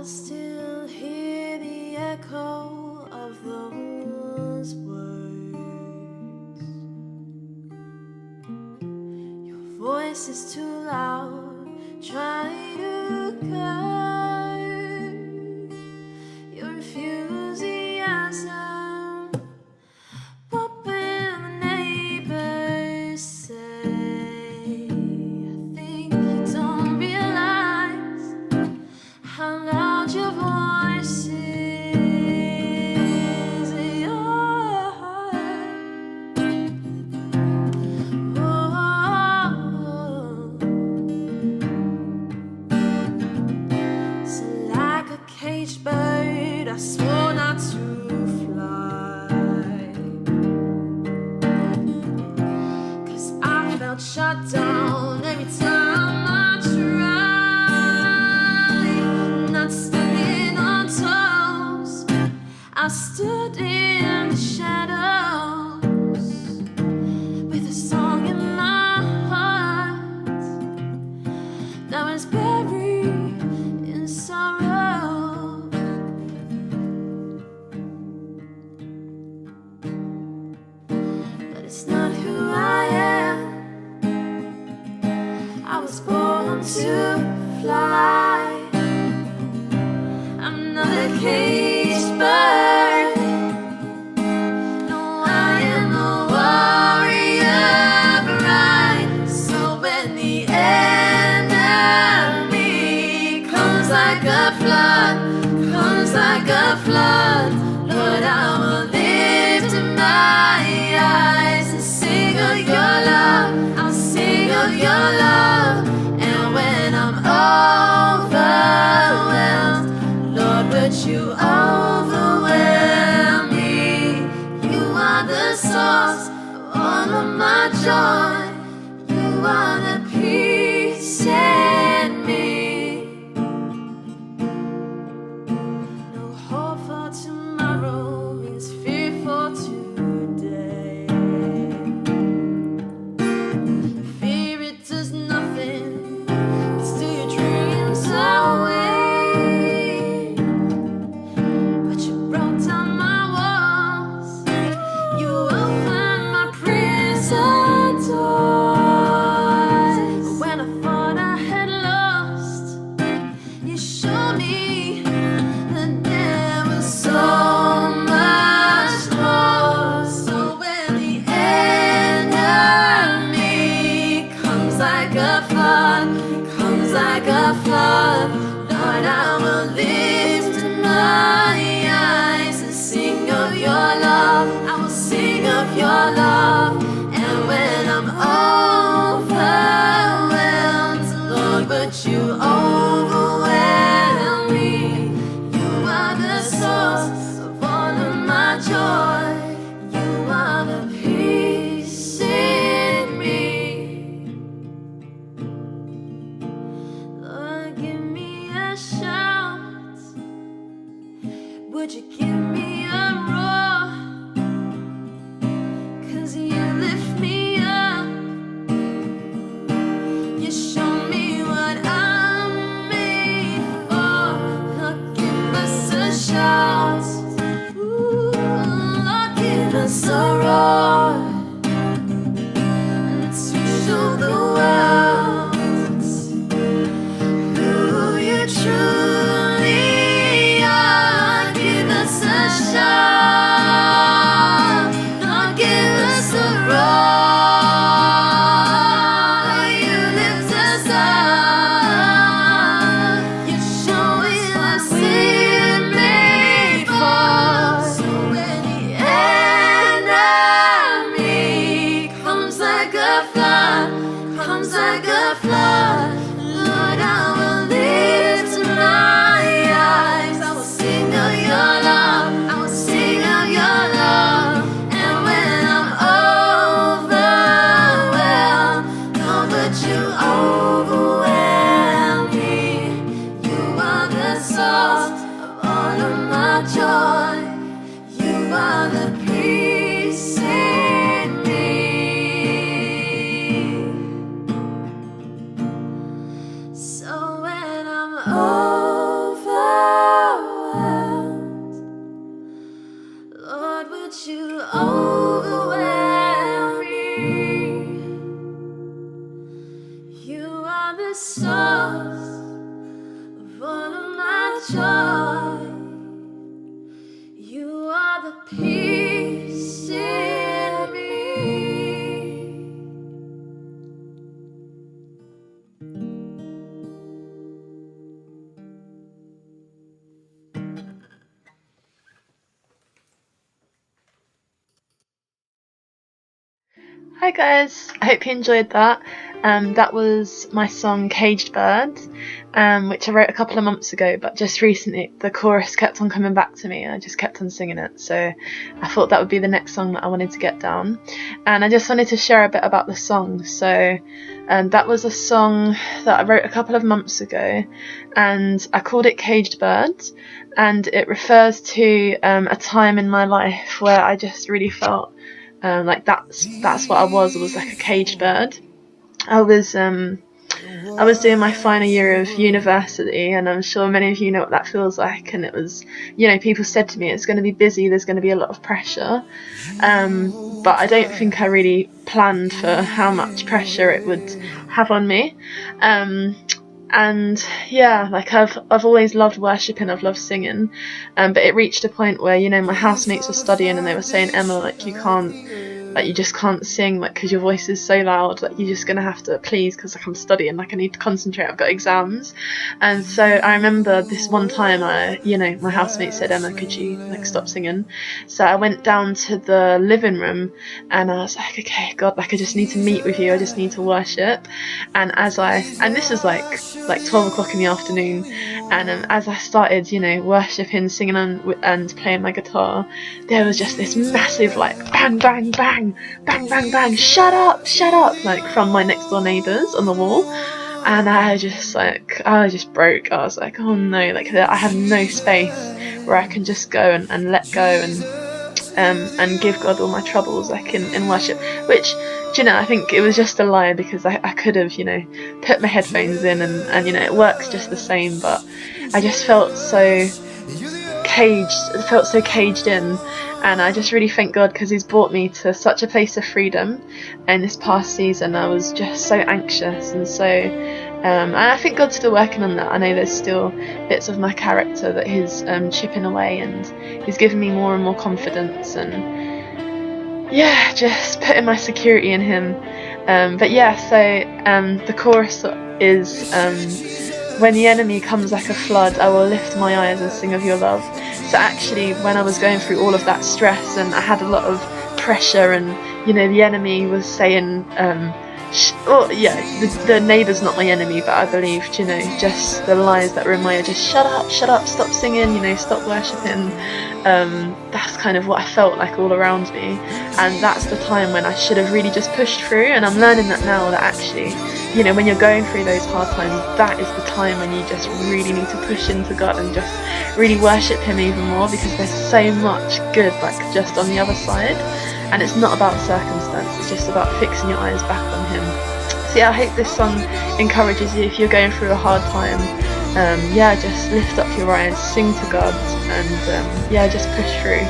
still hear the echo of those words. Your voice is too loud, try to curb your enthusiasm. What will the neighbours say? I think you don't realize how loud your voice is. So like a caged bird, I swore not to fly, 'cause I felt shut down every time I tried. Not standing on toes, I stood in the shadows with a song in my heart that was buried in sorrow. But it's not who I am. I was born to fly. I'm not a caged bird. No, I am a warrior bride. So when the enemy comes like a flood, Lord, I will lift my eyes and sing of your love. I'll sing of your love. And when I'm overwhelmed, Lord, would you overwhelm me? You are the source of all of my joy. You are the peace in me. No hope for tomorrow is fear for today. Fear, it does nothing but steal your dreams away. But you broke down my walls, you opened my prison doors. When I thought I had lost, you showed me that there was so much more. So when the enemy comes like a flood, Lord, I will lift my eyes and sing of your love. I will sing of your love. And when I'm overwhelmed, Lord, would you overwhelm me? You are the source of all of my joy. You are the peace in me. Lord, give me a shout. Would you give me a roar? 'Cause you lift me up. You show me what I'm made for. Lord, give us a shout. Ooh, Lord, give us a roar. And to show the world who you truly are. Give us a joy. You are the peace in me. Hi guys, I hope you enjoyed that. That was my song Caged Bird, which I wrote a couple of months ago, but just recently the chorus kept on coming back to me and I just kept on singing it, so I thought that would be the next song that I wanted to get down. And I just wanted to share a bit about the song. So that was a song that I wrote a couple of months ago, and I called it Caged Bird, and it refers to a time in my life where I just really felt like that's what I was like a caged bird. I was doing my final year of university, and I'm sure many of you know what that feels like. And it was, people said to me, it's going to be busy, there's going to be a lot of pressure, but I don't think I really planned for how much pressure it would have on me. And yeah, like I've always loved worshipping, I've loved singing, but it reached a point where, my housemates were studying and they were saying, Emma, like you just can't sing, like, because your voice is so loud, like you're just gonna have to, please, because like I'm studying, like I need to concentrate, I've got exams. And so I remember this one time my housemate said, Emma, could you like stop singing? So I went down to the living room and I was like, okay, God, like I just need to meet with you, I just need to worship. And this is like 12 o'clock in the afternoon, and as I started worshipping, singing and playing my guitar, there was just this massive like bang bang bang bang bang bang, shut up, like from my next door neighbours on the wall. And I just broke. I was like, oh no, like I have no space where I can just go and let go and give God all my troubles, like in worship. Which, I think it was just a lie, because I could have put my headphones in and it works just the same, but I just felt so caged in. And I just really thank God, because he's brought me to such a place of freedom. And this past season I was just so anxious, and so and I think God's still working on that. I know there's still bits of my character that he's chipping away, and he's giving me more and more confidence, and yeah, just putting my security in him. But yeah, so the chorus is when the enemy comes like a flood, I will lift my eyes and sing of your love. So actually, when I was going through all of that stress and I had a lot of pressure, and the enemy was saying, the neighbour's not my enemy, but I believed, just the lies that were in my ear, just shut up, stop singing, stop worshipping. That's kind of what I felt like all around me, and that's the time when I should have really just pushed through. And I'm learning that now, that actually, when you're going through those hard times, that is the time when you just really need to push into God and just really worship him even more, because there's so much good like just on the other side. And it's not about circumstance, it's just about fixing your eyes back on him. So yeah, I hope this song encourages you if you're going through a hard time. Just lift up your eyes, sing to God, and just push through.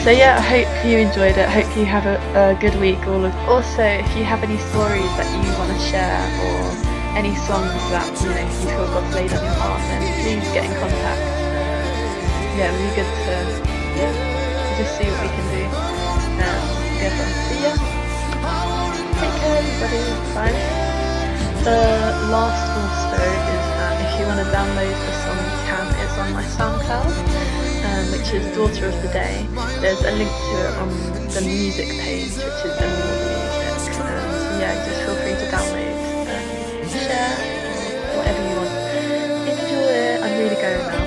So yeah, I hope you enjoyed it. I hope you have a good week. Also, if you have any stories that you want to share, or any songs that you feel God's laid on your heart, then please get in contact. It would be good to just see what we can do together. So yeah, take care everybody. Bye. The last also is that if you want to download the song, you can. It's on my SoundCloud, which is Daughter of the Day. There's a link to it on the music page, which is Music. Just feel free to download, share, whatever you want. Enjoy it. I'm really going now.